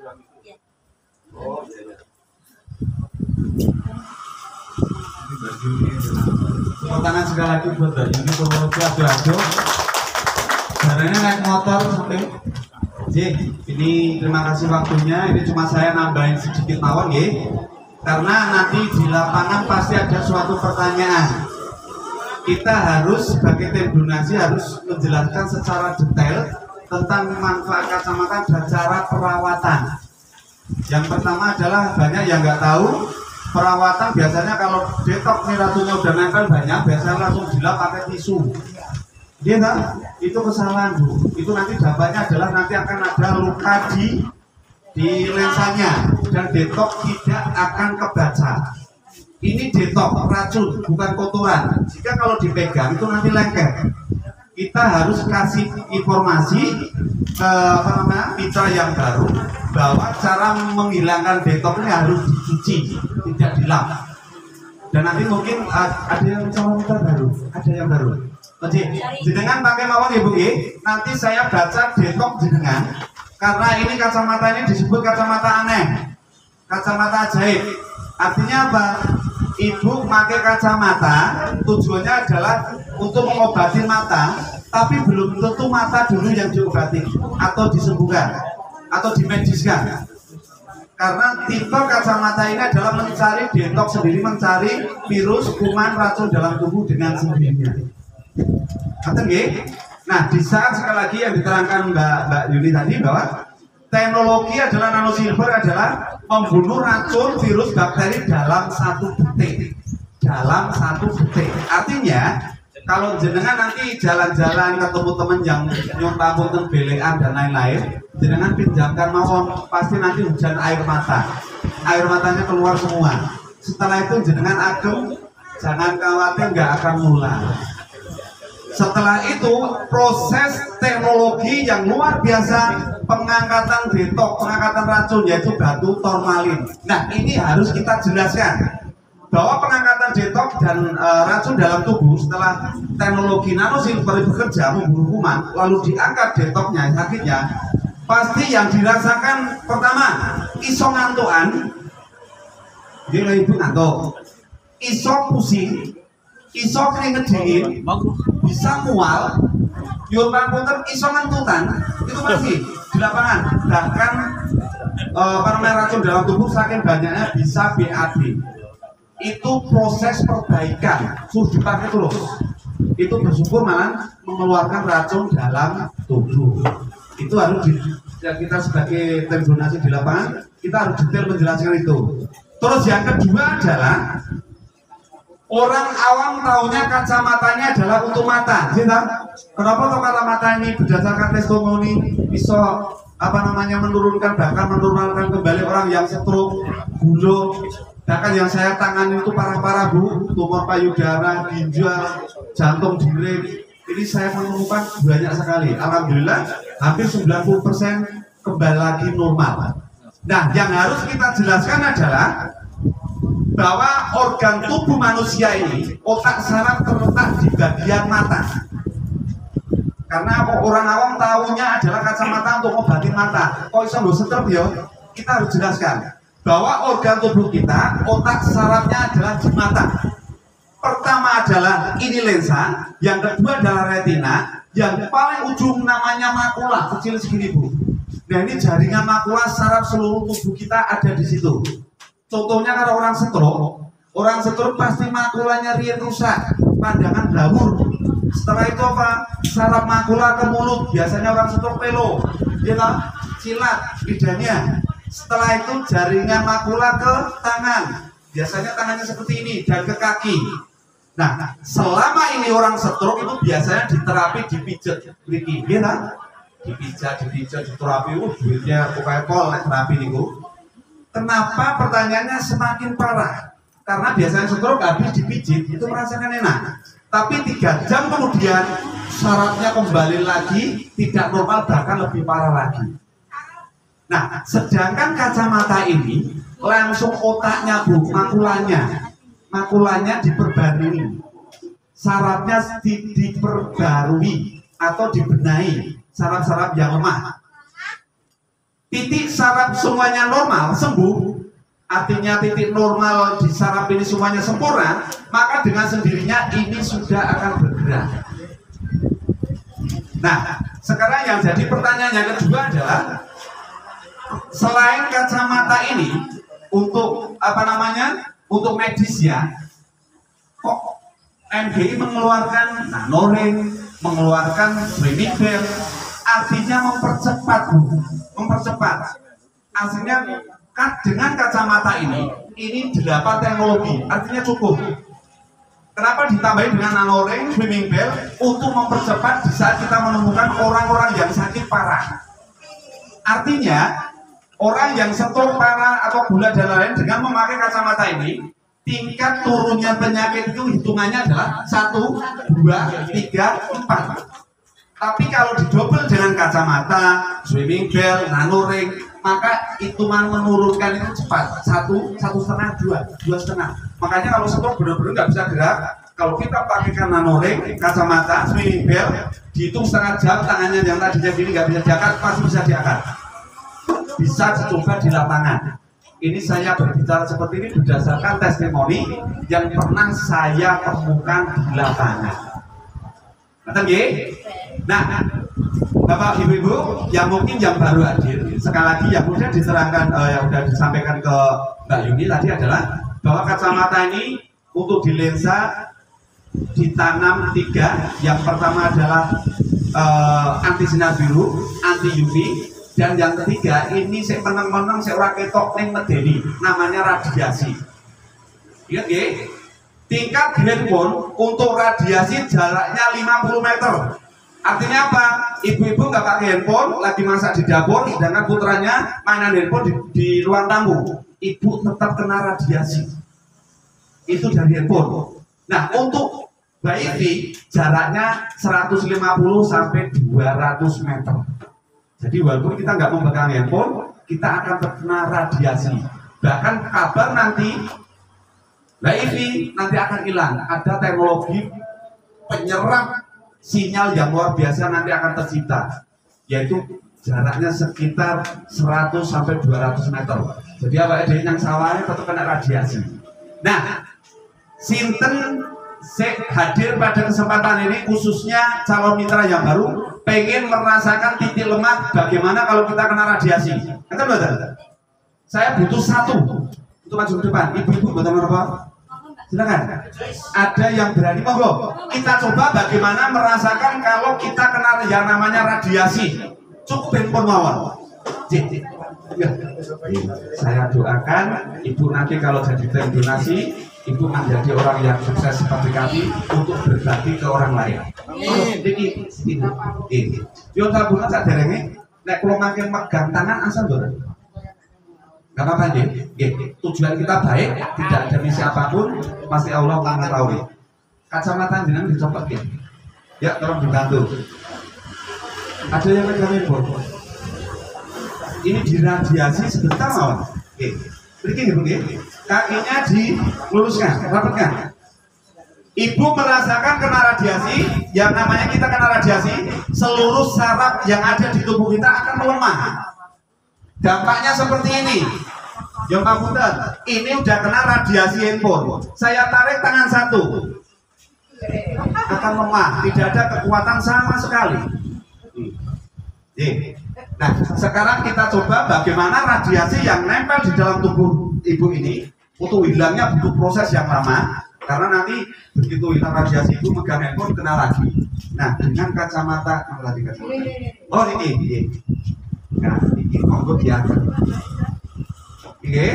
Oh, iya. Tepuk tangan sekali lagi buat Mbak Yuni Purworejo Ado-ado. Caranya naik motor sampai. Ini terima kasih waktunya. Ini cuma saya nambahin sedikit mawon ya. Karena nanti di lapangan pasti ada suatu pertanyaan. Kita harus sebagai tim donasi harus menjelaskan secara detail tentang manfaat kacamata dan cara perawatan. Yang pertama adalah banyak yang nggak tahu perawatan biasanya kalau detok nih racunnya udah nempel banyak biasanya langsung dilap pakai tisu. Dia tak? Itu kesalahan Bu. Itu nanti dampaknya adalah nanti akan ada luka di lensanya dan detok tidak akan kebaca. Ini detok racun bukan kotoran. Jika kalau dipegang itu nanti lengket. Kita harus kasih informasi ke mitra yang baru bahwa cara menghilangkan detok ini harus dicuci, tidak dilap. Dan nanti mungkin ada yang sama mitra baru, ada yang baru. Jenengan pakai mawon ya Bu ya. Nanti saya baca detok jenengan karena ini kacamata ini disebut kacamata aneh, kacamata ajaib. Artinya apa? Ibu pakai kacamata tujuannya adalah untuk mengobati mata, tapi belum tentu mata dulu yang diobati atau disembuhkan atau dimediskan. Karena tipe kacamata ini adalah mencari detok sendiri, mencari virus, kuman, racun dalam tubuh dengan sendirinya. Nah, di saat sekali lagi yang diterangkan Mbak Yuni tadi bahwa teknologi adalah nanosilver adalah membunuh racun virus bakteri dalam 1 detik. Dalam 1 detik. Artinya kalau jenengan nanti jalan-jalan ketemu teman yang nyontak punten belean dan lain-lain, jenengan pinjamkan mawon, pasti nanti hujan air mata. Air matanya keluar semua. Setelah itu jenengan adem, jangan khawatir nggak akan mulai. Setelah itu proses teknologi yang luar biasa pengangkatan detok, pengangkatan racun yaitu batu formalin. Nah ini harus kita jelaskan bahwa pengangkatan detok dan racun dalam tubuh setelah teknologi nanosilver bekerja membunuh kuman lalu diangkat detoknya, sakitnya pasti yang dirasakan pertama iso ngantukan, dia ibu ngantuk, iso pusing, iso keringet dingin, bisa mual, yurban puter, iso ngentutan, itu masih di lapangan. Bahkan racun dalam tubuh saking banyaknya bisa BAD. Itu proses perbaikan, suruh dipakai terus. Itu bersyukur malah mengeluarkan racun dalam tubuh. Itu harus kita sebagai tim donasi di lapangan, kita harus detail menjelaskan itu. Terus yang kedua adalah orang awam taunya kacamatanya adalah untuk mata. Kenapa tuh kacamata ini berdasarkan testimoni bisa menurunkan, bahkan menurunkan kembali orang yang stroke, gula, bahkan yang saya tangani itu parah-parah Bu, tumor payudara, ginjal, jantung diri. Ini saya menemukan banyak sekali. Alhamdulillah hampir 90% kembali lagi normal. Nah, yang harus kita jelaskan adalah bahwa organ tubuh manusia ini, otak saraf terletak di bagian mata. Karena orang awam tahunya adalah kacamata untuk obatin mata. Kok bisa nggak setrep ya? Kita harus jelaskan bahwa organ tubuh kita, otak sarafnya adalah di mata. Pertama adalah ini lensa, yang kedua adalah retina, yang paling ujung namanya makula, kecil segini Bu. Nah ini jaringan makula saraf seluruh tubuh kita ada di situ. Contohnya kalau orang stroke pasti makulanya riet rusak, pandangan blawur. Setelah itu apa? Saraf makula ke mulut, biasanya orang stroke pelo, cilat lidahnya. Setelah itu jaringan makula ke tangan, biasanya tangannya seperti ini dan ke kaki. Nah, selama ini orang stroke itu biasanya diterapi dipijat, dipijat, diterapi, duitnya pokoknya pol terapi niku. Kenapa pertanyaannya semakin parah? Karena biasanya stroke habis dipijit itu merasakan enak, tapi 3 jam kemudian sarafnya kembali lagi tidak normal, bahkan lebih parah lagi. Nah, sedangkan kacamata ini langsung otaknya Bu, makulanya diperbarui, sarafnya diperbarui atau dibenahi saraf-saraf yang lemah. titik saraf semuanya normal, sembuh, artinya titik normal di saraf ini semuanya sempurna, maka dengan sendirinya ini sudah akan bergerak. Nah, sekarang yang jadi pertanyaan yang kedua adalah, selain kacamata ini untuk apa namanya, untuk medis ya, kok MGI mengeluarkan nanoring, mengeluarkan swimming bell, artinya mempercepat. Artinya dengan kacamata ini 8 teknologi, artinya cukup. Kenapa ditambahin dengan nanoring, swimming bell untuk mempercepat di saat kita menemukan orang-orang yang sakit parah. Artinya orang yang stroke parah atau gula dan lain-lain dengan memakai kacamata ini, tingkat turunnya penyakit itu hitungannya adalah 1, 2, 3, 4. Tapi kalau didobel dengan kacamata, swimming bell, nanoring, maka hitungan menurunkan itu cepat. 1,5, 2,5. Makanya kalau stroke benar-benar nggak bisa gerak, kalau kita pakaikan nanoring, kacamata, swimming bell, dihitung setengah jam, tangannya yang tadinya gini nggak bisa diangkat, pasti bisa diangkat. Bisa dicoba di lapangan. Ini saya berbicara seperti ini berdasarkan testimoni yang pernah saya temukan di lapangan. Nah, Bapak Ibu-ibu yang mungkin yang baru hadir, sekali lagi yang sudah diserahkan, yang sudah disampaikan ke Mbak Yuni tadi adalah bahwa kacamata ini untuk di lensa ditanam 3. Yang pertama adalah anti sinar biru, anti UV, dan yang ketiga ini saya menang-menang saya ora ketok ning medeni, namanya radiasi. Ingat ya? Tingkat handphone untuk radiasi jaraknya 50 meter. Artinya apa? Ibu-ibu nggak pakai handphone, lagi masak di dapur, sedangkan putranya mainan handphone di ruang tamu. Ibu tetap kena radiasi. Itu dari handphone. Nah, untuk WiFi jaraknya 150 sampai 200 meter. Jadi walaupun kita nggak memegang handphone, kita akan terkena radiasi. Bahkan kabar nanti WiFi nanti akan hilang. Ada teknologi penyerap sinyal yang luar biasa nanti akan tercipta, yaitu jaraknya sekitar 100 sampai 200 meter. Jadi apa yang sawahnya tetap kena radiasi. Nah, sinten hadir pada kesempatan ini khususnya calon mitra yang baru pengen merasakan titik lemah bagaimana kalau kita kena radiasi. Kan betul? Saya butuh 1 untuk maju ke depan. Ibu-ibu betul apa? Silakan. Ada yang berani, monggo. Kita coba bagaimana merasakan kalau kita kena yang namanya radiasi. Cukup handphone mawon. Ya. Saya doakan ibu nanti kalau jadi donasi, ibu menjadi orang yang sukses seperti kami untuk berbagi ke orang lain. Ini. Yo tabungan sak derenge nek kula makin megang tangan asal lho. Gak apa-apa tujuan kita baik, tidak ada misi apapun, pasti Allah mengetahui. Kacamata jenengan dicopot ya. Ya, tolong dibantu. Ada yang megang handphone. Ini diradiasi sebentar mawon. Begini, kakinya diluruskan, rapatkan. Ibu merasakan kena radiasi, yang namanya kita kena radiasi, seluruh saraf yang ada di tubuh kita akan melemah. Dampaknya seperti ini. Yang kabupaten, ini udah kena radiasi handphone. Saya tarik tangan 1, akan lemah, tidak ada kekuatan sama sekali. Nah, sekarang kita coba bagaimana radiasi yang nempel di dalam tubuh ibu ini. Untuk hilangnya butuh proses yang lama, karena nanti begitu hilang radiasi itu megang handphone kena lagi. Nah, dengan kacamata, oh ini. Nah, ini monggo diangkat. Oke.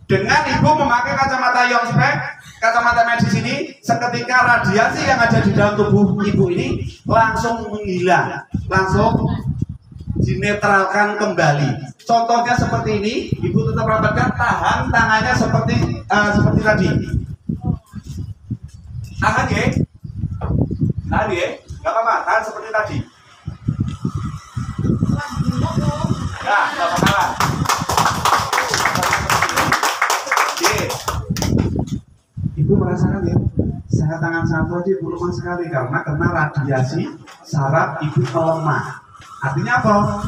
Dengan ibu memakai kacamata Yongspec, kacamata medis ini, seketika radiasi yang ada di dalam tubuh ibu ini langsung menghilang, langsung dinetralkan kembali. Contohnya seperti ini, ibu tetap rapatkan, tahan tangannya seperti tadi. Tahan ya, nggak apa-apa, tahan seperti tadi. Nah, nggak apa-apa. Ibu merasakan ya, saya tangan 1 aja ibu lemah sekali karena kena radiasi saraf ibu melemah. Artinya apa?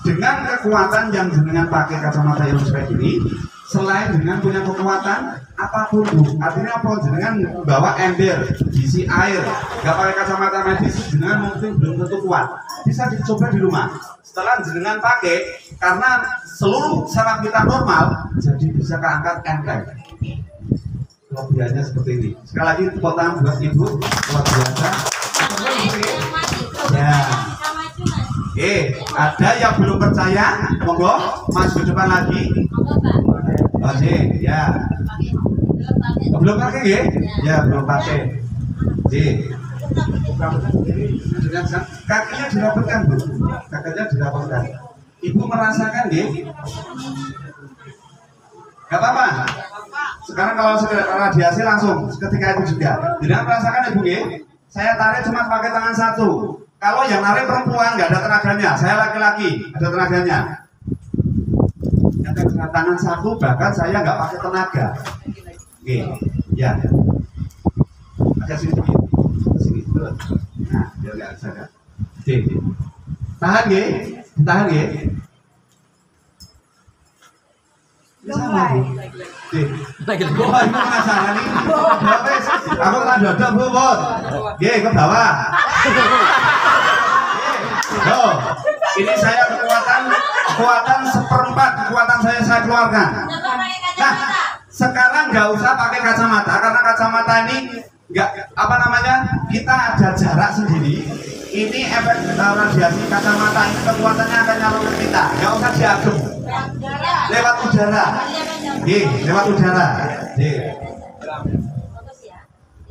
Dengan kekuatan yang jenengan pakai kacamata yang spek ini selain dengan punya kekuatan apapun Bu. Artinya apa? Jenengan bawa ember, isi air, nggak pakai kacamata medis, jenengan mungkin belum tentu kuat. Bisa dicoba di rumah. Setelah jenengan pakai, karena seluruh saraf kita normal, jadi bisa keangkat enteng. Kelebihannya seperti ini. Sekali lagi tepuk tangan buat Ibu, luar biasa. Ya. Ada yang belum percaya, monggo maju ke depan lagi. Oke, ya. Belum pakai ya? Ya, belum pakai. Kakinya dirapatkan Bu, kakinya dirapatkan. Ibu merasakan ya? Gak apa-apa. Sekarang kalau radiasi langsung ketika itu juga. Tidak merasakan Ibu ya? Saya tarik cuma pakai tangan satu. Kalau yang narik perempuan nggak ada tenaganya, saya laki-laki ada tenaganya. Ada tangan satu, bahkan saya nggak pakai tenaga. Oke, ya. Agak sini, sini terus. Nah, biar nggak sadar. Oke, tahan ya, tahan ya. Sama Bu. Oke, gua penasaran ini. Aku tak dodok Bu, Bos. Oke, ke bawah. Loh, ini saya kekuatan seperempat kekuatan saya keluarkan. Nah, sekarang nggak usah pakai kacamata karena kacamata ini nggak apa namanya, kita ada jarak sendiri. Ini efek radiasi kacamata ini kekuatannya akan nyalur ke kita, nggak usah diaduk lewat udara. Lewat udara.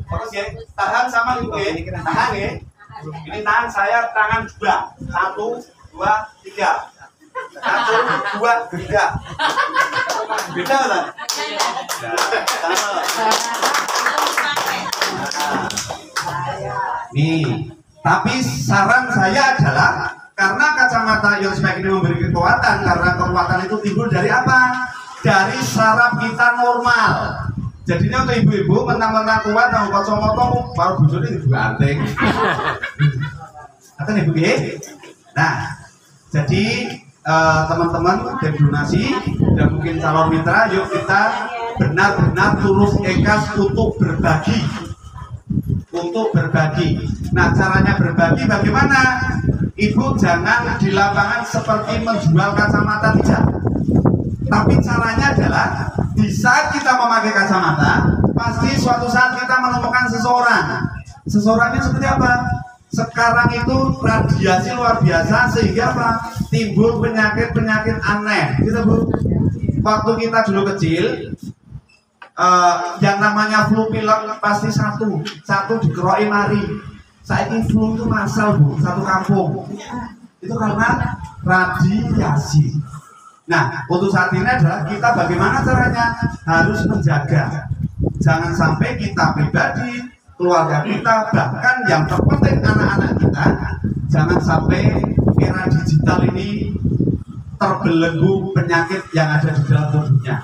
Fokus ya, tahan sama Ibu ya, tahan ya. Ini tangan saya, tangan dua, 1, 2, 3, 1, 2, 3. Beda kan? Nih, tapi saran saya adalah karena kacamata Ionspec ini memberi kekuatan, karena kekuatan itu timbul dari apa? Dari saraf kita normal. Jadinya untuk ibu-ibu mentang-mentang kuat nang kacamata baru bojone dibanting. Akan Ibu ya. Nah, jadi teman-teman tim donasi dan mungkin calon mitra, yuk kita benar-benar tulus ikhlas untuk berbagi. Untuk berbagi. Nah, caranya berbagi bagaimana? Ibu jangan di lapangan seperti menjual kacamata, tidak. Tapi caranya adalah di saat kita memakai kacamata, pasti suatu saat kita menemukan seseorang. Seseorangnya seperti apa? Sekarang itu radiasi luar biasa sehingga apa? Timbul penyakit-penyakit aneh. Gitu Bu. Waktu kita dulu kecil, yang namanya flu pilek pasti satu dikeroki mari. Saiki flu itu massal Bu, satu kampung. Itu karena radiasi. Nah, untuk saat ini adalah kita bagaimana caranya harus menjaga. Jangan sampai kita pribadi, keluarga kita, bahkan yang terpenting anak-anak kita, jangan sampai era digital ini terbelenggu penyakit yang ada di dalam tubuhnya.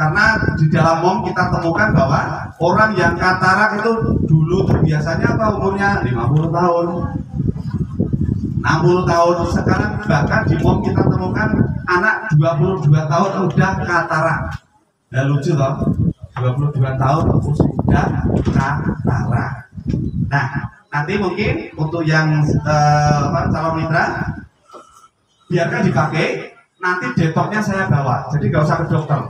Karena di dalam MOM kita temukan bahwa orang yang katarak itu dulu tuh biasanya apa umurnya 50 tahun. 60 tahun, sekarang bahkan di MOM kita temukan anak 22 tahun udah katarak. Nah lucu toh, 22 tahun sudah katarak. Nah, nanti mungkin untuk yang calon mitra, biarkan dipakai, nanti detoknya saya bawa, jadi nggak usah ke dokter.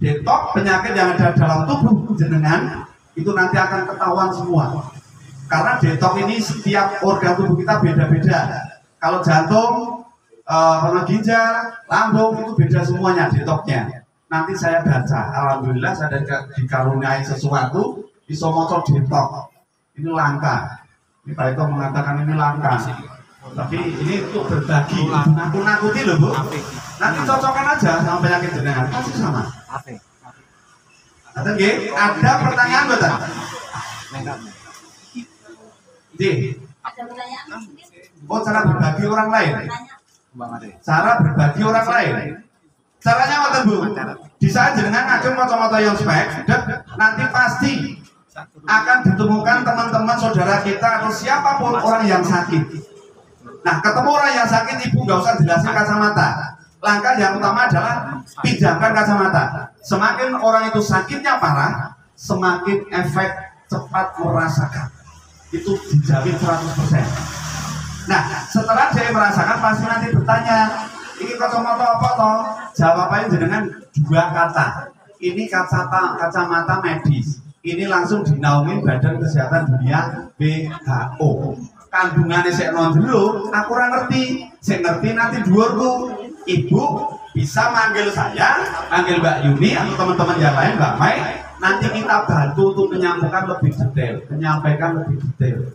Detok penyakit yang ada dalam tubuh jenengan, itu nanti akan ketahuan semua. Karena detok ini setiap organ tubuh kita beda-beda. Kalau jantung, ginjal, lambung itu beda semuanya detoknya. Nanti saya baca, alhamdulillah saya dikaruniai sesuatu, bisa moco detok. Ini langka. Ini Pak Eko mengatakan ini langka. Tapi ini untuk berbagi, nakut-nakuti loh Bu. Nanti cocokkan aja sama penyakit jenengan, pasti sama. Ada pertanyaan betul? Ada pertanyaan? Oh, cara berbagi orang lain. Cara berbagi orang lain. Caranya apa Bu? Di saat jenengan ngajeng kacamata Ionspec, nanti pasti akan ditemukan teman-teman saudara kita atau siapapun orang yang sakit. Nah, ketemu orang yang sakit, ibu nggak usah jelasin kacamata. Langkah yang utama adalah pinjamkan kacamata. Semakin orang itu sakitnya parah, semakin efek cepat merasakan. Itu dijamin 100%. Nah, setelah dia merasakan pasti nanti bertanya, ini kacamata apa toh? Jawabannya dengan 2 kata. Ini kacamata medis. Ini langsung dinaungi Badan Kesehatan Dunia WHO. Kandungannya saya non dulu, aku kurang ngerti. Saya ngerti nanti dhuwurku. Ibu bisa manggil saya, manggil Mbak Yuni atau teman-teman yang lain, Mbak Mai. Nanti kita bantu untuk menyampaikan lebih detail.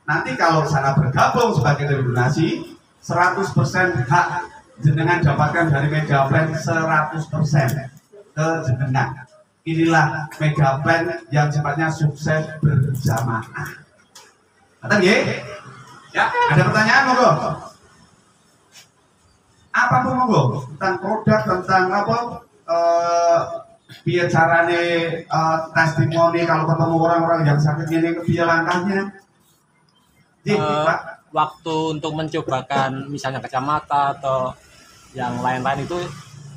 Nanti kalau sana bergabung sebagai donasi, 100% hak jenengan dapatkan dari Mega Plan 100% ke jenengan. Inilah Mega Plan yang sifatnya sukses berjamaah. Kata ya, ada pertanyaan monggo? Apapun monggo, tentang produk, tentang apa, biar carane testimoni kalau ketemu orang-orang yang sakit ini, biar langkahnya. Waktu untuk mencobakan misalnya kacamata atau yang lain-lain itu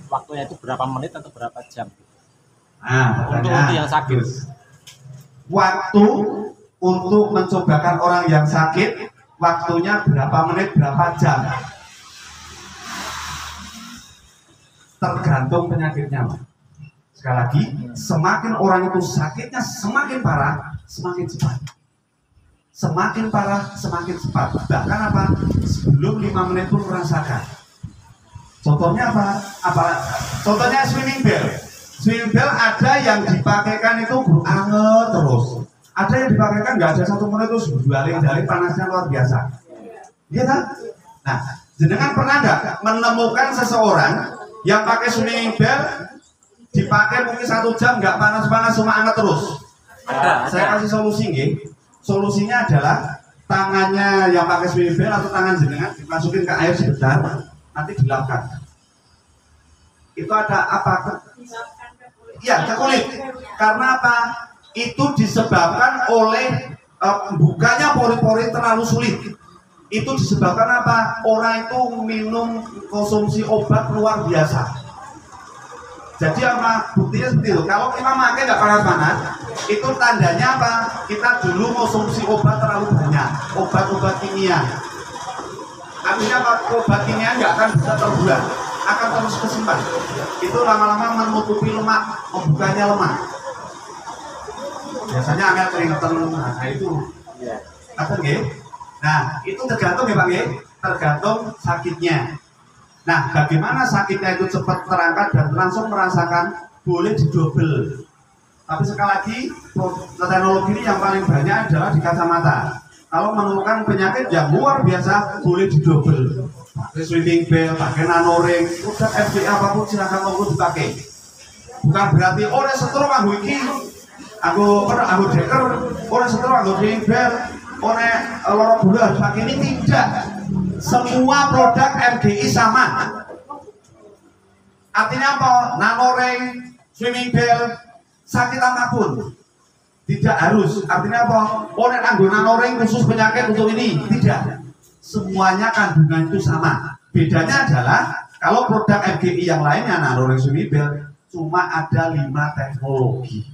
waktunya itu berapa menit atau berapa jam? Nah, untuk yang sakit. Waktu untuk mencobakan orang yang sakit, waktunya berapa menit, berapa jam? Tergantung penyakitnya. Sekali lagi, semakin orang itu sakitnya semakin parah, semakin cepat. Semakin parah, semakin cepat. Bahkan apa? Sebelum 5 menit pun merasakan. Contohnya apa? Contohnya swimming bell. Swimming bell ada yang dipakaikan itu anget terus. Ada yang dipakaikan nggak ada 1 menit terus baling-baling panasnya luar biasa. Iya kan? Nah, jenengan pernah nggak menemukan seseorang yang pakai swimming bell dipakai mungkin 1 jam nggak panas-panas cuma anget terus? Ada. Saya kasih solusi nggih. Solusinya adalah tangannya yang pakai swimming bell atau tangan jenengan dimasukin ke air sebentar, nanti dilapkan. Itu ada apa? Iya, ke kulit. Karena apa? Itu disebabkan oleh bukanya pori-pori terlalu sulit. Itu disebabkan apa? Orang itu minum konsumsi obat luar biasa. Jadi apa? Buktinya seperti itu. Kalau kita makan nggak panas-panas, itu tandanya apa? Kita dulu konsumsi obat terlalu banyak, obat-obat kimia. Artinya apa? Obat kimia nggak akan bisa terbuang, akan terus kesimpan. Itu lama-lama menutupi lemak, membukanya lemak. Biasanya agak keringetan, nah itu. Apa nggih? Nah, itu tergantung ya Pak nggih, tergantung sakitnya. Nah, bagaimana sakitnya itu cepat terangkat dan langsung merasakan, boleh didobel. Tapi sekali lagi, teknologi ini yang paling banyak adalah di kacamata. Kalau menemukan penyakit yang luar biasa, boleh didobel. Pakai swimming bell, pakai nanoring, produk FDA apapun silakan monggo dipakai. Bukan berarti orang setrum anggo iki, anggo deker, orang setrum anggo swimming bell, orang lorok bulu harus pakai ini, tidak. Semua produk MGI sama. Artinya apa? Nanoring, swimming bell, sakit apapun tidak harus. Artinya apa? Orang anggo nanoring khusus penyakit untuk ini, tidak. Semuanya kandungan itu sama. Bedanya adalah kalau produk MGI yang lainnya, nanoring, swimming bell, cuma ada 5 teknologi.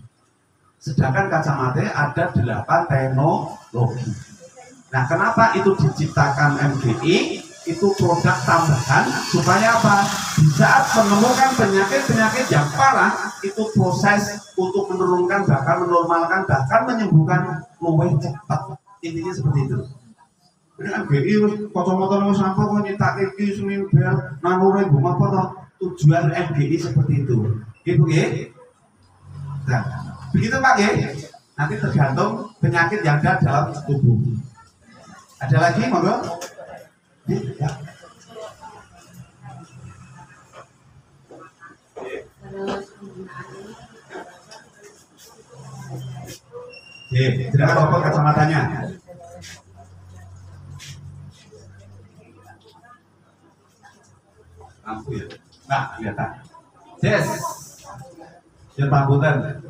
Sedangkan kacamata ada 8 teknologi. Nah, kenapa itu diciptakan MGI? Itu produk tambahan supaya apa? Di saat menemukan penyakit-penyakit yang parah, itu proses untuk menurunkan, bahkan menormalkan, bahkan menyembuhkan lebih cepat. Intinya seperti itu. Ini MGI kacamata wis apa kok nyitake iki swimming bell, nanoring apa toh? Tujuan MGI seperti itu. Gitu nggih? Nah, begitu Pak nggih. Nanti tergantung penyakit yang ada dalam tubuh. Ada lagi monggo? Ya. Tidak apa-apa kacamatanya. Lampu ya. Nah, kelihatan. Yes. Ya pambutan.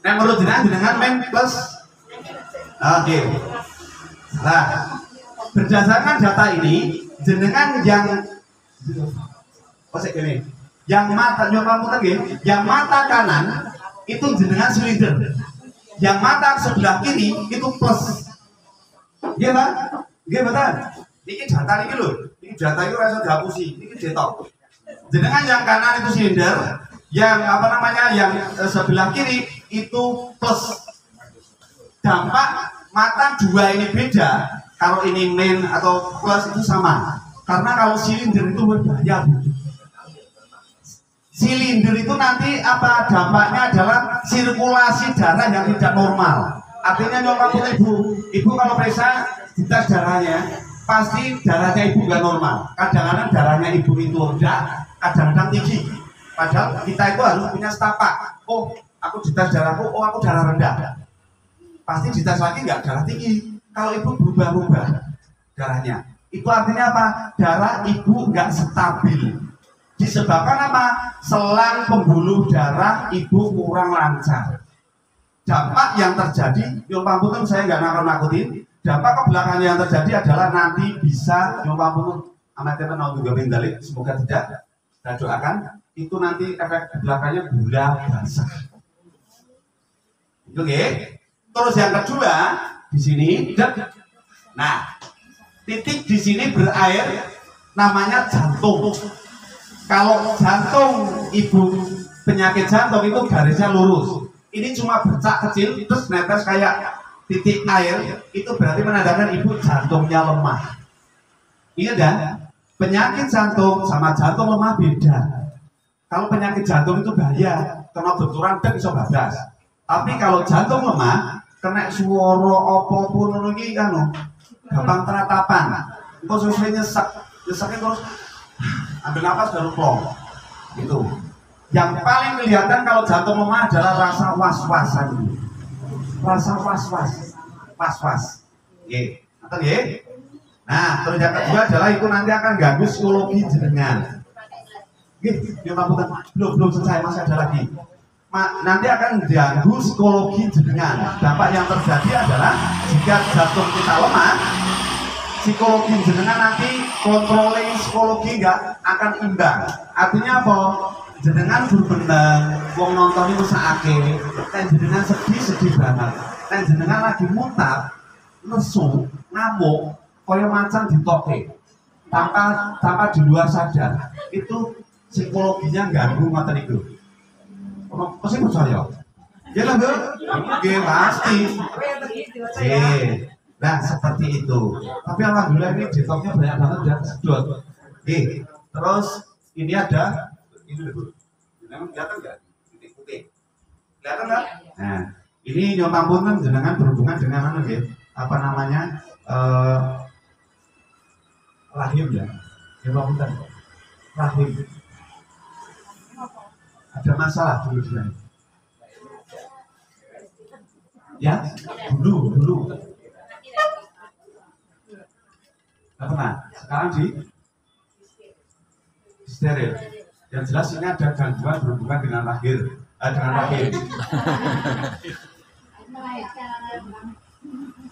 Nah, menurut jenengan men plus. Oke. Nah, berdasarkan data ini jenengan yang gini, yang mata yang mata kanan itu jenengan silinder, yang mata sebelah kiri itu plus. Iya Pak? Iya betul. Ini data ini loh, ini data itu rasa dihapusi, ini detok. Jenengan yang kanan itu silinder, yang yang sebelah kiri itu plus. Dampak mata dua ini beda. Kalau ini min atau plus itu sama. Karena kalau silinder itu berbahaya. Silinder itu nanti apa dampaknya adalah sirkulasi darah yang tidak normal. Artinya nyokap ibu kalau periksa di tes darahnya pasti darahnya ibu nggak normal. Kadang-kadang darahnya ibu itu rendah, kadang-kadang tinggi. Padahal kita itu harus punya setapak. Oh, aku di tes darahku, oh aku darah rendah. Pasti di tes lagi nggak darah tinggi. Kalau ibu berubah-ubah darahnya, itu artinya apa? Darah ibu nggak stabil. Disebabkan apa? Selang pembuluh darah ibu kurang lancar. Dampak yang terjadi, yang pamputan saya nggak nakut-nakutin. Dampak ke belakangnya yang terjadi adalah nanti bisa yang pamputan amatir mau juga bendalik, semoga tidak. Saya doakan itu nanti efek belakangnya gula basah. Itu ya. Terus yang kedua di sini, nah titik di sini berair namanya jantung. Kalau jantung ibu penyakit jantung itu garisnya lurus. Ini cuma bercak kecil terus netes kayak titik air, itu berarti menandakan ibu jantungnya lemah. Iya dah, penyakit jantung sama jantung lemah beda. Kalau penyakit jantung itu bahaya, kena benturan dan bisa bablas. Tapi kalau jantung lemah, kena suara apapun lagi kan, gampang teratapan. Itu sesuai nyeseknya terus ambil nafas baru plong. Itu. Yang paling kelihatan kalau jantung lemah adalah rasa was-wasan. Rasa was-was. Oke, nah, terus yang kedua adalah itu nanti akan ganggu psikologi jenengan. Belum selesai, masih ada lagi. Nanti akan ganggu psikologi jenengan. Dampak yang terjadi adalah jika jantung kita lemah, psikologi jenengan nanti controlling psikologi nggak akan imbang. Artinya apa? Jenengan berbenang, wong nonton itu sakake, dan jenengan sedih banget. Dan jenengan lagi muntah, nesu, ngamuk, kaya macan ditoke, tanpa di luar sadar. Itu psikologinya ganggu mata itu. Pasti percaya? Ya lah Bu, oke pasti. Nah seperti itu. Tapi alhamdulillah ini ditoknya banyak banget dan sedot. Terus ini ada. Ini dulu, memang kelihatan nggak? Titik putih, kelihatan nggak? Nah, ini nyotampun kan jenengan berhubungan dengan apa ya? Apa namanya? Rahim ya? Nyotampun rahim. Ada masalah dulu sebenarnya. Ya, dulu. Nggak pernah. Sekarang di steril. Yang jelas ini ada gangguan berhubungan dengan rahim.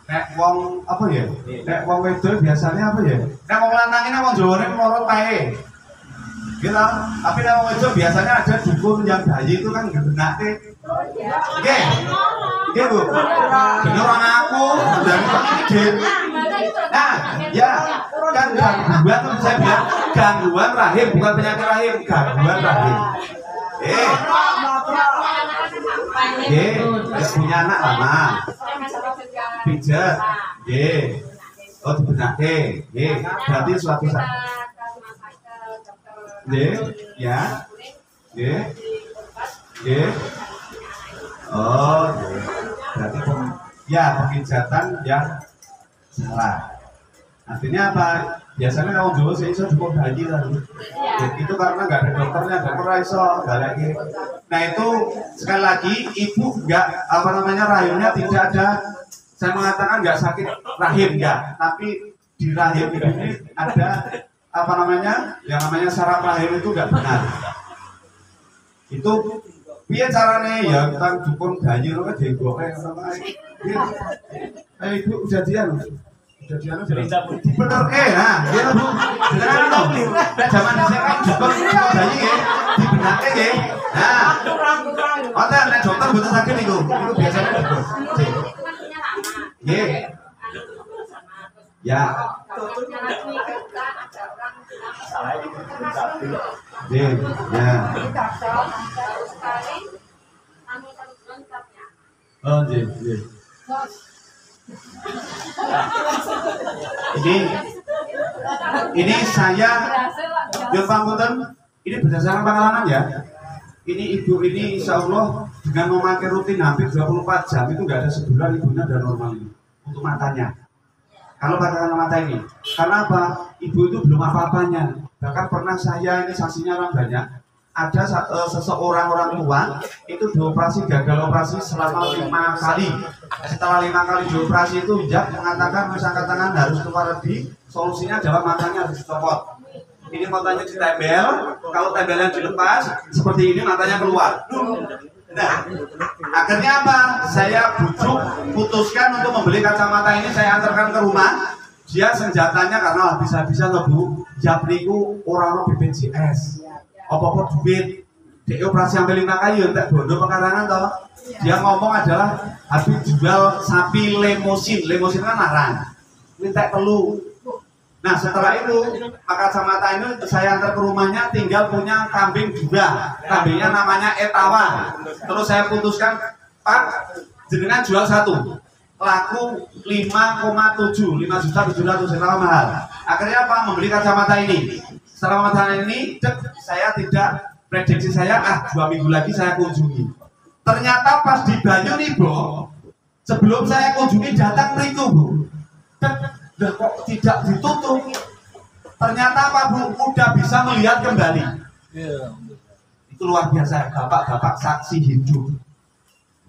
Nek wong apa ya? Nek wong wedok biasanya apa ya? Nek wong lanang ini wong Jawa ini melorot pae. Gitu. Tapi nek wong wedok biasanya ada dukun yang bayi itu kan ngebenake. Oke. Oke Bu. Bener orang aku dari ini. Nah, ya kan gangguan itu saya bilang gangguan rahim bukan penyakit rahim, gangguan rahim. Punya anak lama, pijat, oh dibenake, berarti suatu saat, oh, berarti pemijatan yang salah. Artinya apa? Biasanya kalau dulu saya cukup bayi lalu. Itu karena nggak ada dokternya, dokter iso nggak lagi. Nah itu sekali lagi ibu nggak rahimnya tidak ada. Saya mengatakan nggak sakit rahim nggak, tapi di rahim ini ada yang namanya saraf rahim itu nggak benar. Itu biar caranya ya kita dukun bayi itu kan diegoknya sama ibu kejadian. Jadi anu dibenerke nah, ya Bu. Jenengan to. Nek jaman dhisik kan dokter bayi nggih dibenake nggih. Nah, wonten nek dokter mboten saged niku. Niku biasanya dokter. Nggih. Ya. Nggih, ya. Oh, nggih, nggih. Ini saya Yon Pangunten, ini berdasarkan pengalaman ya. Ini ibu ini insya Allah dengan memakai rutin hampir 24 jam itu nggak ada sebulan ibunya udah normal ini untuk matanya. Kalau pakai kacamata ini, karena apa? Ibu itu belum apa-apanya. Bahkan pernah saya ini saksinya orang banyak. Ada seseorang orang tua itu dioperasi gagal operasi selama 5 kali. Setelah 5 kali dioperasi itu ya mengatakan misalkan tangan harus keluar lebih. Solusinya adalah matanya harus dicopot. Ini matanya ditempel, kalau tempelnya dilepas seperti ini matanya keluar. Nah, akhirnya apa? Saya putuskan untuk membeli kacamata ini, saya antarkan ke rumah. Dia senjatanya karena habis-habisan loh Bu. Japriku orang-orang BPJS. Apa-apa duit. Dia operasi sampai 5 kali entek bondo pekarangan toh. Dia ngomong adalah habis jual sapi lemosin. Lemosin kan larang. Minta telu. Nah setelah itu kacamata ini saya antar ke rumahnya, tinggal punya kambing juga. Kambingnya namanya Etawa. Terus saya putuskan, Pak, jenengan jual satu. Laku 5,7, 5.700.000 mahal. Akhirnya apa? Membeli kacamata ini. Setelah kacamata ini, saya tidak prediksi saya, 2 minggu lagi saya kunjungi. Ternyata pas di Banyu nih, Bo, sebelum saya kunjungi datang itu, Bu. Udah kok tidak ditutup. Ternyata apa Bu? Udah bisa melihat kembali. Itu luar biasa, bapak-bapak saksi hidup.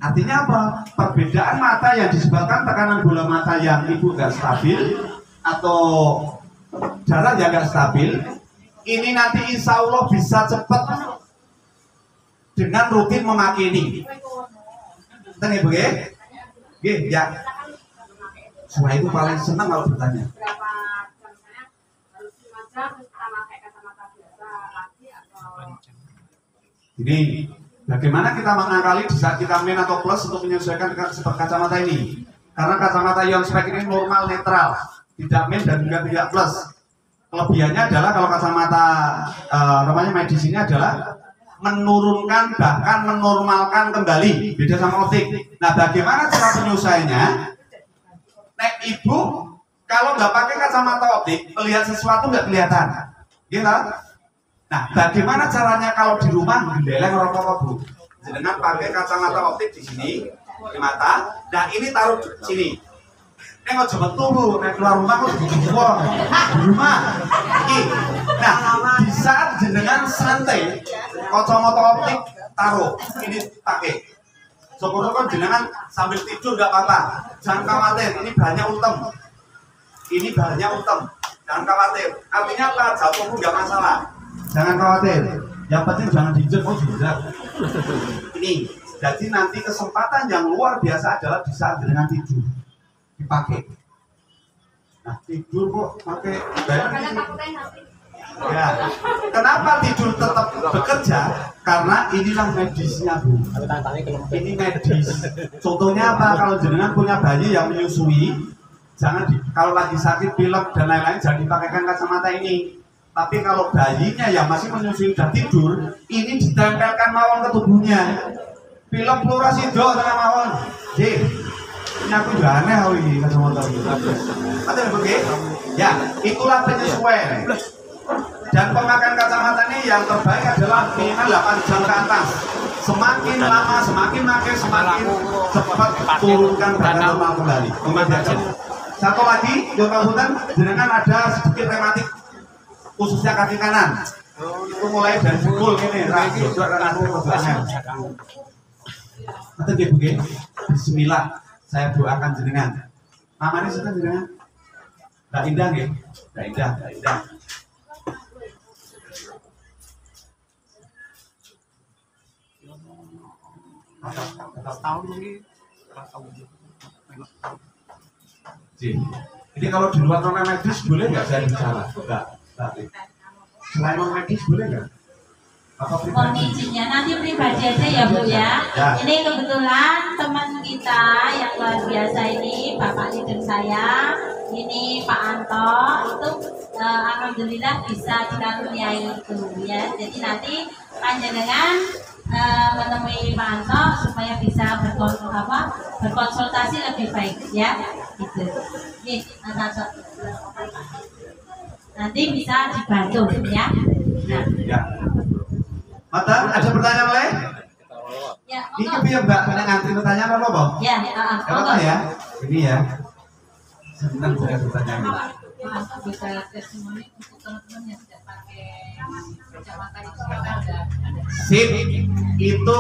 Artinya apa? Perbedaan mata yang disebabkan tekanan bola mata yang ibu nggak stabil atau darah yang nggak stabil, ini nanti insya Allah bisa cepat dengan rutin memakai ini. Tengah bu ya? Ya. Semua itu paling senang kalau bertanya. Berapa jam saya harus 5 jam kita pakai kacamata biasa lagi atau Ini bagaimana kita mengakali di saat kita min atau plus untuk menyesuaikan kacamata ini? Karena kacamata yang spek ini normal netral, tidak min dan juga tidak plus. Kelebihannya adalah kalau kacamata namanya medis ini adalah menurunkan bahkan menormalkan kembali, beda sama optik. Nah, bagaimana cara penyelesaiannya? Nek ibu kalau nggak pakai kacamata optik, melihat sesuatu nggak kelihatan, gitu? Nah, bagaimana caranya kalau di rumah geleng rokok Bu? Dengan pakai kacamata optik di sini, di mata. Nah, ini taruh di sini. Ini nggak cuma tuh, nek keluar rumah kok di rumah. Nah, di saat jenengan santai, kacamata optik taruh, ini pakai. Syukur-syukur jenengan sambil tidur nggak apa-apa. Jangan khawatir, ini bahannya utem. Ini bahannya utem. Jangan khawatir. Artinya apa? Jatuh pun nggak masalah. Jangan khawatir. Yang penting jangan diinjek, juga. Ini. Jadi nanti kesempatan yang luar biasa adalah di saat jenengan tidur. Dipakai. Nah, tidur kok pakai ya. Kenapa tidur tetap bekerja? Karena inilah medisnya Bu. Ini medis. Contohnya apa? Kalau jenengan punya bayi yang menyusui, jangan kalau lagi sakit pilek dan lain-lain jangan dipakaikan kacamata ini. Tapi kalau bayinya yang masih menyusui dan tidur, ini ditempelkan mawon ke tubuhnya. Pilek plurasido tengah mawon. Ini aku juga aneh ini kacamata ini. Ada begitu? Ya, itulah penyesuaian. Dan pemakaian kacamata ini yang terbaik adalah minimal 8 jam ke atas. Semakin lama, semakin makin, semakin cepat turunkan badan normal kembali. Satu lagi, Yon Pangunten, jenengan ada sedikit rematik, khususnya kaki kanan. Itu mulai dari jempol ini, Nanti begini, Bismillah, saya doakan jenengan. Namanya sudah jenengan? Mbak Indah ya? Mbak Indah, Mbak Indah. Tahun ini Ini kalau di luar non medis boleh nggak saya bicara? Enggak. Selain non medis boleh nggak? Apa Mohon pribadi? izinnya nanti pribadi aja ya Bu ya. Ya. Ini kebetulan teman kita yang luar biasa ini Bapak leader saya, ini Pak Anto itu alhamdulillah bisa dikaruniai itu ya. Jadi nanti panjenengan menemui Pak Anto supaya bisa berkonsultasi lebih baik ya. Gitu. Nih, nanti bisa dibantu ya. Nah. Ya. Mata, ada pertanyaan lain? Ya, Ini biar Mbak banyak ngantri pertanyaan apa, Bang? ya, Apa ya? Ini ya. Senang saya bertanya ini. Bisa testimoni untuk teman-teman yang tidak pakai kacamata itu ada. Sip, itu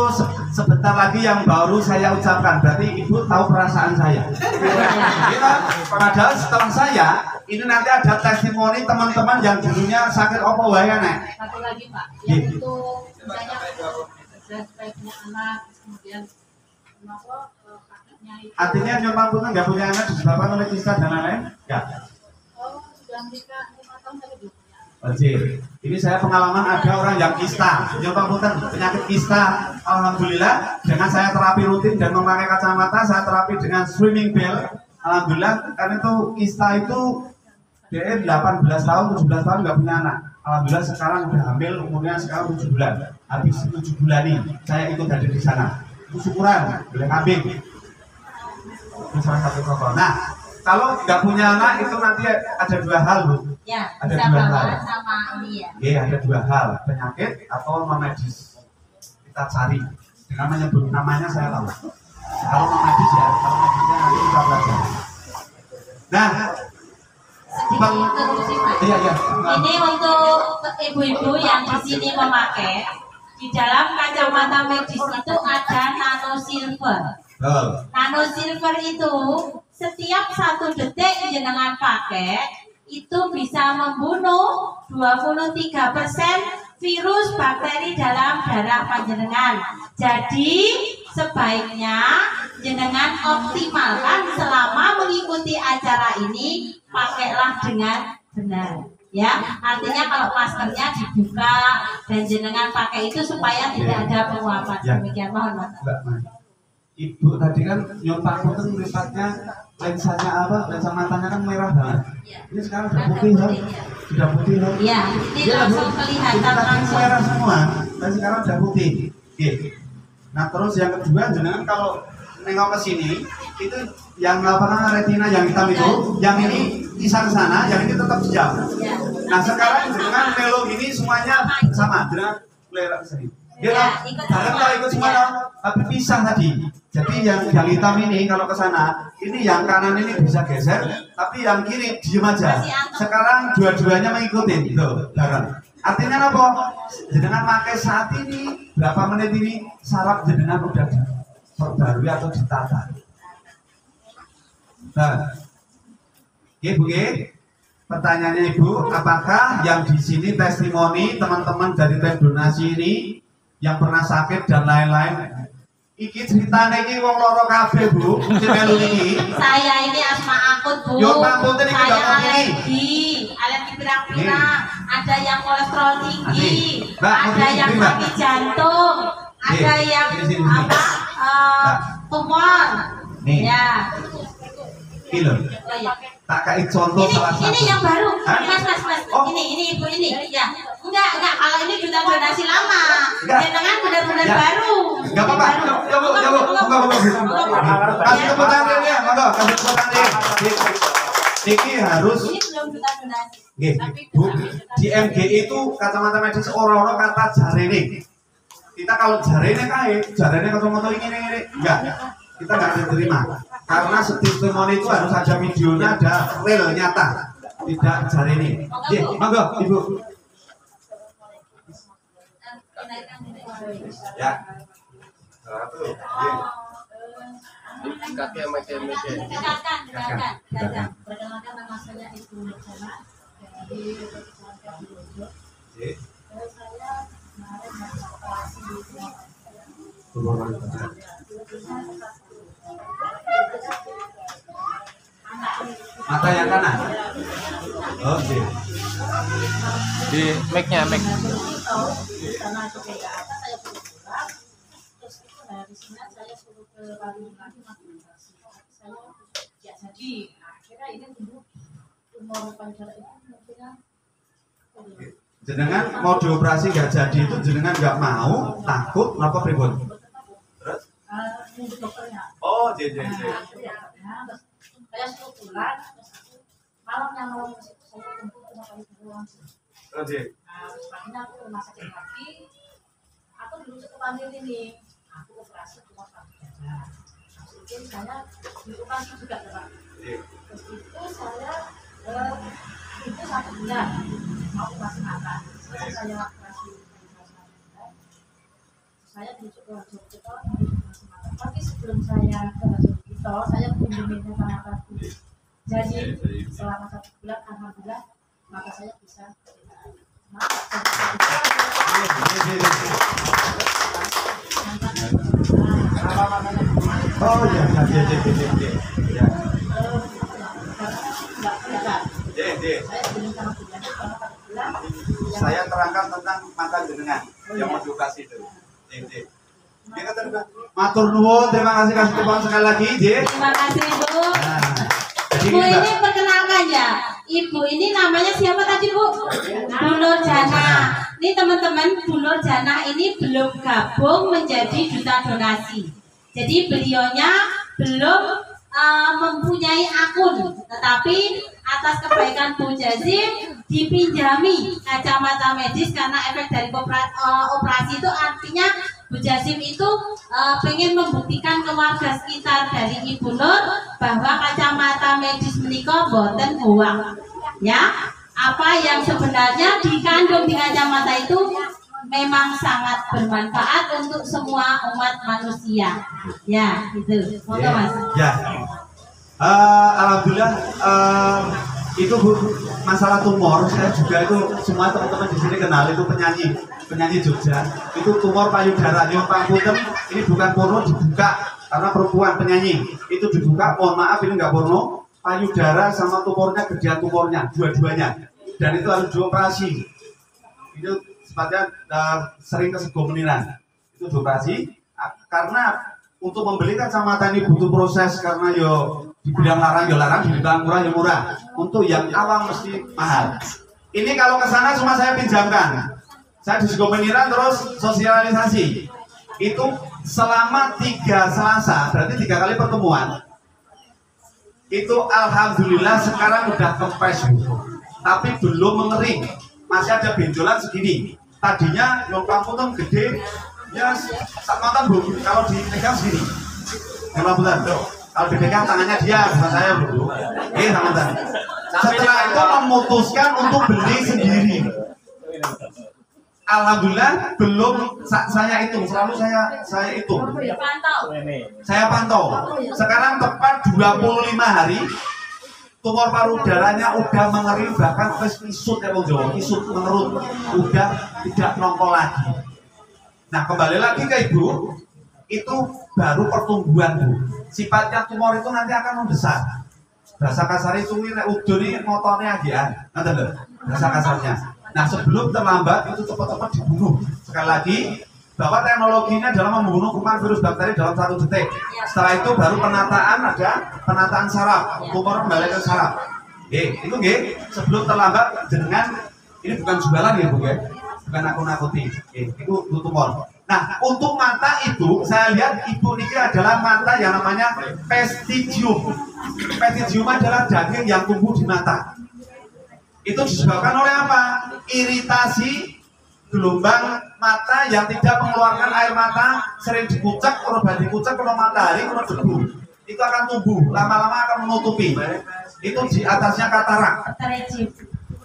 sebentar lagi yang baru saya ucapkan. Berarti Ibu tahu perasaan saya. Kita, padahal setelah saya, ini nanti ada testimoni teman-teman yang dulunya sakit apa wae nek. Satu lagi Pak, yang itu misalnya sudah punya anak, kemudian kenapa kakaknya itu Artinya nyumbang pun nggak punya anak disebabkan oleh kista dan lain-lain? Enggak. sudah menikah 5 tahun tapi belum punya anak. Wajib. Ini saya pengalaman ada orang yang kista, nyumbang punten penyakit kista. Alhamdulillah dengan saya terapi rutin dan memakai kacamata, saya terapi dengan swimming bell. Alhamdulillah karena itu kista itu dia 18 tahun, 17 tahun nggak punya anak. Alhamdulillah sekarang udah hamil, umurnya sekarang 7 bulan. Habis 7 bulan nih, saya ikut ada di sana. Itu syukuran, boleh kambing. Itu salah satu contoh. Nah, kalau nggak punya anak itu nanti ada dua hal, Bu. Ya, Ada bisa dua bawa hal. sama ini ya. Iya, ada dua hal, penyakit atau non medis. Kita cari. Dengan menyebut namanya saya tahu. Kalau non medis ya, kalau medisnya nanti kita pelajari. Nah, Sedikit terusin Pak. iya iya. Ini untuk ibu-ibu yang di sini memakai, di dalam kacamata medis itu ada nano silver. Nano silver itu setiap 1 detik jenengan pakai itu bisa membunuh 23% virus bakteri dalam darah panjenengan. Jadi sebaiknya jenengan optimalkan selama mengikuti acara ini, pakailah dengan benar. Ya, artinya kalau maskernya dibuka dan jenengan pakai itu supaya tidak ada penguapan. Ya. Demikian mohon Pak. Mbak Mai. Ibu tadi kan nyumpang itu melihatnya lensanya apa? Lensa matanya kan merah banget. Ya. Ini sekarang udah putih kan? Sudah putih kan? Ya, ini Iya, Bu. langsung kelihatan Ini tadi langsung. merah semua, dan sekarang udah putih. Oke. Nah terus yang kedua, jenengan kalau nengok ke sini, itu yang apa namanya retina yang hitam itu, yang ini pisah ke sana, yang ini tetap diam. Ya. Nah sekarang jenengan melo ini semuanya sama, jenengan melera ke sini. Dia Ya, kan, ikut bareng semua. kalau ikut semua, Ya. tapi pisah tadi. Jadi yang hitam ini kalau ke sana, ini yang kanan ini bisa geser, tapi yang kiri diem aja. Sekarang dua-duanya mengikuti, tuh, bareng. Artinya apa? Jenengan pakai saat ini, berapa menit ini, saraf jenengan udah diperbarui atau ditata. Nah, Ibu, pertanyaannya Ibu, apakah yang di sini testimoni teman-teman dari tim donasi ini yang pernah sakit dan lain-lain? Iki ceritanya ini wong loro kabeh, Bu. Sing melu iki. Saya ini asma akut Bu. Yo, Pak, punten iki Saya Bapak ini. alergi pirang-pirang. Ada yang kolesterol tinggi, Ini. Mbak, ada ini, yang Mbak. sakit jantung, ada Ini, yang sini. apa Mbak. tumor. Nih. Ya. Iki lho, Oh, ya. tak kasih contoh salah satu. Ini yang baru. Hah? Mas. Oh. Ini ibu ini. Ya. Enggak. Kalau ini sudah donasi lama. Enggak. Jangan benar-benar Ya. baru. Enggak apa-apa. Baru. Ya, Bu, monggo. Kasih tepuk tangan ya, monggo. Kasih tepuk tangan. Iki harus Ini belum kita donasi. nggih, Bu, di MGI itu kacamata medis orang-orang kata jarene. Kita kalau jarene kae, jarene kacamata ini enggak. Kita nggak diterima. Karena testimoni itu harus ada videonya, ada real nyata. Tidak jarene. Nggih, monggo, Ibu. Ya. Satu. Nggih. Kaki sama meja. Dengarkan. Dengarkan. Perkenalkan nama saya Ibu Nurjana dari Keluarga Birojo. Nggih. Saya kemarin mengoperasi anak Mata yang kanan. Oke. Di mic-nya, mic. Karena itu beda apa saya suruh pulang, terus itu dari sini saya suruh ke Bandung lagi konsultasi. Saya ya jadi akhirnya ini tumor payudara itu mungkinnya Jenengan mau dioperasi gak jadi itu jenengan gak mau, takut, kenapa pribun? Terus? nunggu dokternya. Oh, jadi. Terus saya suruh pulang, terus aku malamnya mau ke situ saya kumpul cuma kali doang sih. Oh, jadi. Terus akhirnya aku ke rumah sakit lagi, aku dirujuk ke Pandir ini, aku operasi cuma kaki dada. Terus itu saya dioperasi juga Pak. Terus itu saya itu 1 bulan mau operasi mata. Setelah saya operasi saya dirujuk ke Jogja operasi mata. Tapi sebelum saya ke Jogja, saya kunjungi mata-mataku. Jadi selama 1 bulan alhamdulillah mata saya bisa Oh ya, saya terangkan tentang mata jenengan yang mau dioperasi itu. Matur nuwun, terima kasih kasih tepuk sekali lagi, Terima kasih Bu. Bu ini perkenalkan ya. Ibu ini namanya siapa tadi Bu? Bu Nur Jana. Ini teman-teman, Bu Nur Jana ini belum gabung menjadi duta donasi. Jadi beliaunya belum mempunyai akun, tetapi atas kebaikan Bu Jazim dipinjami kacamata medis karena efek dari operasi itu artinya Bu Jazim itu pengen membuktikan ke warga sekitar dari Ibu Nur bahwa kacamata medis menika boten bohong. Ya, apa yang sebenarnya dikandung di kacamata itu memang sangat bermanfaat untuk semua umat manusia. Ya, gitu. Monggo Mas. Ya. Alhamdulillah itu Bu, masalah tumor saya juga itu semua teman-teman di sini kenal itu penyanyi Jogja. Itu tumor payudara Nyong Pangguten ini bukan porno dibuka karena perempuan penyanyi. Itu dibuka, mohon maaf ini enggak porno. Payudara sama tumornya gedean tumornya dua-duanya. Dan itu harus dioperasi. Itu sepatnya sering kesegomuniran. Itu dioperasi karena untuk membeli kacamata ini butuh proses karena dibilang larang, dibilang murah murah. Untuk yang awam mesti mahal. Ini kalau ke sana cuma saya pinjamkan. Saya di Segomeniran terus sosialisasi. Itu selama 3 Selasa, berarti 3 kali pertemuan. Itu alhamdulillah sekarang udah kempes, tapi belum mengering. Masih ada benjolan segini. Tadinya Nyong Pangguten gede, ya sama Bu. Kalau dipegang segini. Nyong Pangguten tuh. Kalau dipegang tangannya dia, bukan saya Bu. Sama. Setelah itu memutuskan untuk beli sendiri. Alhamdulillah belum saya hitung, selalu saya hitung. Saya pantau. Sekarang tepat 25 hari tumor paru-daranya udah mengering, bahkan isut ya Bang Jawa, isut mengerut, udah tidak nongol lagi. Nah kembali lagi ke Ibu, itu baru pertumbuhan Bu. Sifatnya tumor itu nanti akan membesar. Bahasa kasar itu udun ini motornya aja, nanti bahasa kasarnya. Nah sebelum terlambat itu cepat-cepat dibunuh. Sekali lagi bahwa teknologinya dalam membunuh kuman virus bakteri dalam 1 detik. Setelah itu baru penataan, ada penataan saraf, tumor kembali ke saraf. Itu sebelum terlambat jenengan ini bukan jualan ya Bu ya, bukan nakut-nakuti. Itu tumor. Nah untuk mata itu saya lihat Ibu ini adalah mata yang namanya pestidium. Pestidium adalah daging yang tumbuh di mata. Itu disebabkan oleh apa? Iritasi gelombang mata yang tidak mengeluarkan air mata, sering dikucek, kalau dikucek, kalau matahari, kalau debu, itu akan tumbuh, lama-lama akan menutupi. Itu di atasnya katarak.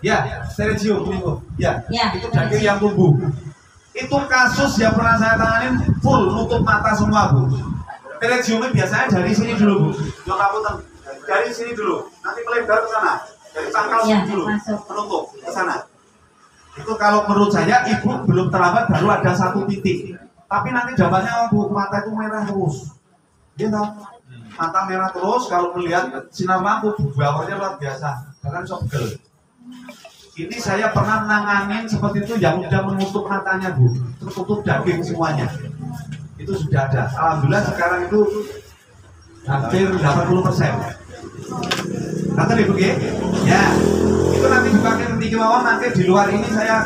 Ya, pterygium itu. Ya, itu daging yang tumbuh. Itu kasus yang pernah saya tanganin full nutup mata semua Bu. Pterygium biasanya dari sini dulu Bu. Dari sini dulu, nanti melebar ke sana. Dari pangkal dulu, menutup ke sana. Itu kalau menurut saya Ibu belum terlambat, baru ada 1 titik. Tapi nanti jawabannya Bu, mata itu merah terus. Gitu. mata merah terus kalau melihat sinar lampu, bawahnya luar biasa, bahkan sogel. Ini saya pernah nanganin seperti itu yang sudah menutup matanya Bu, tertutup daging semuanya. Itu sudah ada. Alhamdulillah sekarang itu hampir 80%. Kata Ibu ya, itu nanti dipakai nanti kemauan, nanti di luar ini saya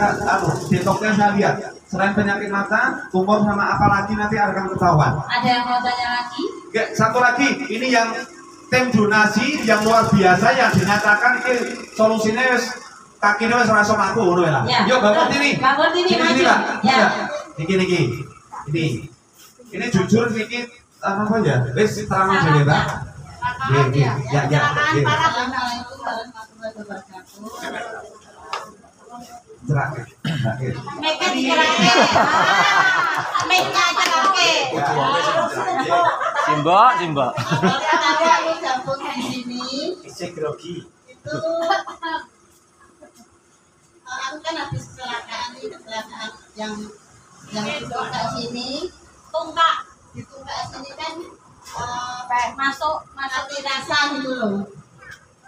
detoknya saya lihat. Selain penyakit mata, tumor sama apa lagi nanti akan ketahuan. Ada yang mau tanya lagi? Oke, satu lagi, ini yang tim donasi yang luar biasa yang dinyatakan ini solusinya kakinya wis rasa mampu ngono ya. Yuk Bapak ini. Bapak ini maju. Ya. Ini. Ini jujur sedikit apa ya? Wis terang aja ya, Pak. Ya. Mereka dikerake. Mereka dikerake. Simbo. Tadi aku gabung di sini. Grogi. Itu aku kan habis kecelakaan yang ditungkak sini, ditungkak sini kan Masuk rasa gitu loh.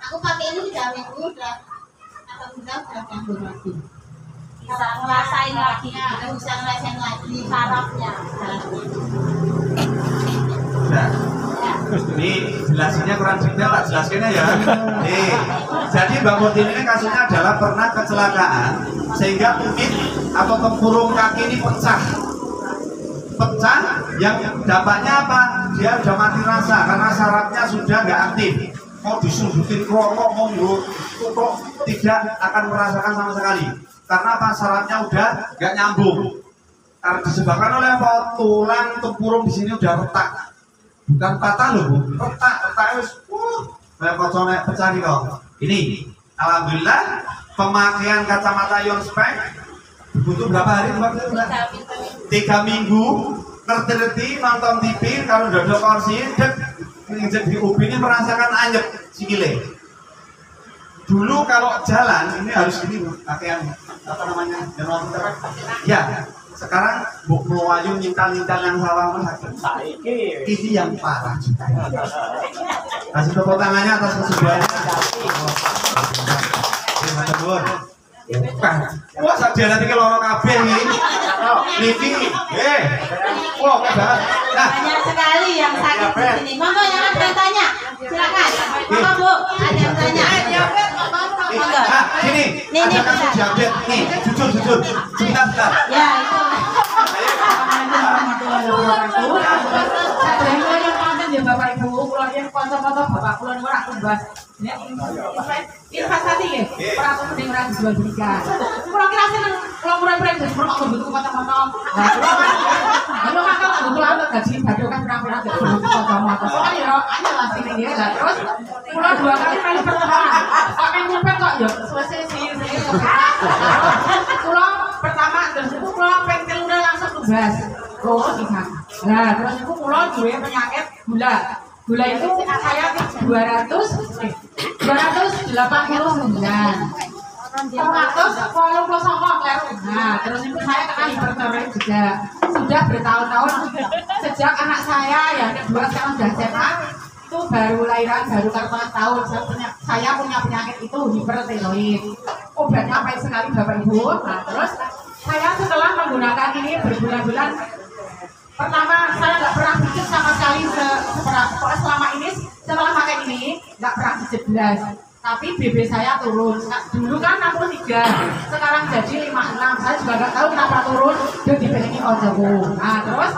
Aku pakai ini 3 minggu udah gabung lagi. bisa ngerasain lagi, Aku bisa ngerasain lagi sarafnya. Nah, ini jelasinnya kurang detail, tak jelaskannya ya. Nih, jadi Mbak Murti ini kasusnya adalah pernah kecelakaan sehingga mungkin atau tempurung kaki ini pecah, yang dampaknya apa? Dia sudah mati rasa karena sarafnya sudah nggak aktif. Mau disudutin rokok, mau tutup, tidak akan merasakan sama sekali. Karena apa? Sarafnya udah nggak nyambung. Karena disebabkan oleh apa? Tulang tempurung di sini udah retak. Bukan patah loh Bu, retak wis kayak kocoknya pecah nih kok. Ini alhamdulillah pemakaian kacamata ion spec butuh berapa hari waktu? 3 minggu. Ngerti nonton TV kalau duduk kursi dan nginjek di UB ini merasakan anyep sikile. Dulu kalau jalan ini harus ini pakaian apa namanya? Ya. Sekarang Buk Melayu nyintal-nyintal yang sawah sakit. Ini yang parah juga. Kasih tepuk tangannya atas kesudahannya. Terima kasih. Wah, saja nanti kalau kabeh ini. Livi, wah banget. Banyak sekali yang sakit di sini. Monggo yang ada yang tanya, silakan. Monggo Bu, ada yang tanya. Monggo. Sini, ada kasus diabetes. Nih, jujur. Sebentar. Ya, itu. Ya Bapak Ibu, kula yen kanca-kanca Bapak kula niku ora tumbas. Investasi nggih. Ora aku mending ora jual belikan. Kula kira seneng kula murah-murah dadi kok bentuk kacamata. Kalau kakak tak betul aku gaji baru kan berapa-berapa dadi kacamata. Soalnya ya ana lah sini ya. Lah terus kula 2 kali pertemuan. Kok men nyepet kok ya selesai sih. Kula pertama terus kula pengen langsung tumbas. Terus ingat. Nah, terus itu kula duwe penyakit gula. Gula itu saya 289. 149 kleru. Nah, terus itu saya kena hipertiroid juga. Sudah bertahun-tahun sejak anak saya yang kedua sekarang sudah SMA itu baru lahiran baru 14 tahun saya punya penyakit itu hipertiroid. Obatnya pahit sekali Bapak Ibu. Nah, terus saya setelah menggunakan ini berbulan-bulan. Pertama, saya nggak pernah pijat sama sekali selama ini. Setelah pakai ini, nggak pernah pijat belas. Tapi BB saya turun. Dulu kan 63, sekarang jadi 56. Saya juga nggak tahu kenapa turun. Dan dipengen ojoku. Nah, terus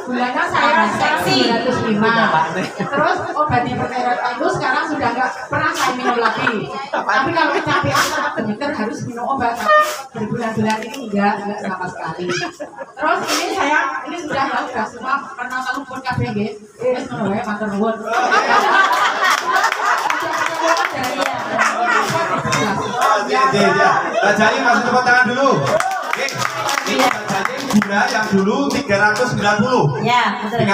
gulanya saya sekarang 905. Terus obat hipertiroid itu sekarang sudah nggak pernah saya minum lagi. Tapi kalau kecapean sama dokter harus minum obat. Tapi berbulan-bulan ini enggak sama sekali. Terus ini sudah semua pernah selalu pun KBG. Wis ngono wae matur nuwun. Ya. Bajai masuk tepuk tangan dulu. Oke. Ini bajai gula yang dulu 390. Ya, betul.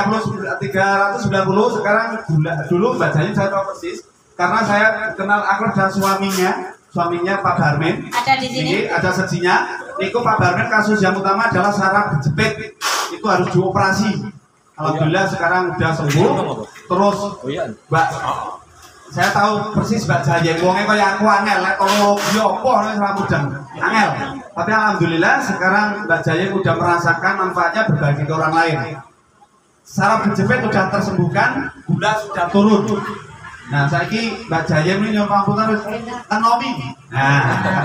390 sekarang gula dulu bajai saya tahu persis karena saya kenal akrab dengan suaminya Pak Barmin. Ada di sini. Ada seksinya. Niku Pak Barmin kasus yang utama adalah saraf kejepit. Itu harus dioperasi. Alhamdulillah sekarang udah sembuh. Terus Oh iya. Mbak, saya tahu persis Mbak Jaya wonge kaya aku angel lek tolong yo apa nek ora mudeng. Angel. Tapi alhamdulillah sekarang Mbak Jaya udah merasakan manfaatnya berbagi ke orang lain. Saraf kejepit sudah tersembuhkan, gula sudah turun. Nah, saiki Mbak Jaya ini nyumpang putar wis anomi. Nah,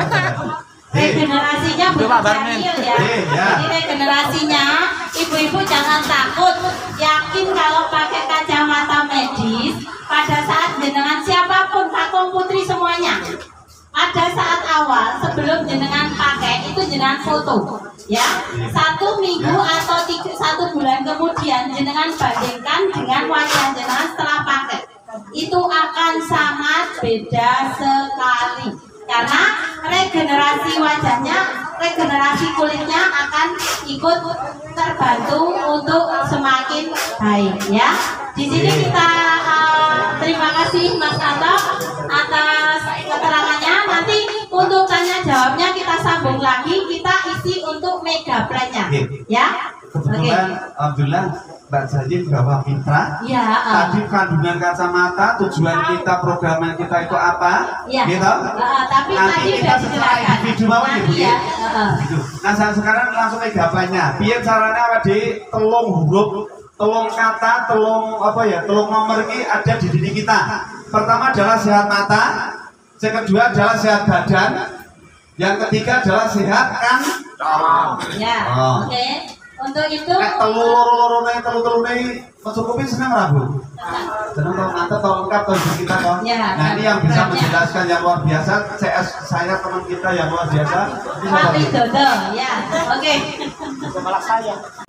Regenerasinya Itu bukan Pak Barmin. steril ya. Ya. Jadi regenerasinya ibu-ibu jangan takut. Yakin kalau pakai kacamata medis pada saat jenengan siapapun Kakung Putri semuanya. Pada saat awal sebelum jenengan pakai itu jenengan foto ya 1 minggu atau 1 bulan kemudian jenengan bandingkan dengan wajah jenengan setelah pakai itu akan sangat beda sekali karena regenerasi wajahnya, regenerasi kulitnya akan ikut terbantu untuk semakin baik ya. Di sini kita terima kasih Mas Anto atas keterangannya. Nanti untuk tanya jawabnya kita sambung lagi, kita isi untuk mega plan-nya ya. kebetulan alhamdulillah Mbak Jaya bawa mitra. Ya, Tadi kandungan kacamata, tujuan kita programnya kita itu apa? ya. Gitu? Tapi Nanti tadi kita sudah secara dijelaskan. individu mau ya, Bu, Nanti ya? ya. Gitu. Nah, sekarang langsung mega plan-nya. Biar caranya apa di telung huruf, telung kata, telung apa ya, telung nomor ini ada di diri kita. Pertama adalah sehat mata, yang kedua adalah sehat badan, yang ketiga adalah sehat kantong. Ya, Oh. oke. Untuk itu Telur mencukupi senang Rabu. Senang kalau mantap, kalau lengkap, kalau kita toh. Ya, Nah ini yang bisa beratnya. menjelaskan yang luar biasa. Saya teman kita yang luar biasa. Ini Pak Bapak. Widodo, ya, oke. Malah saya.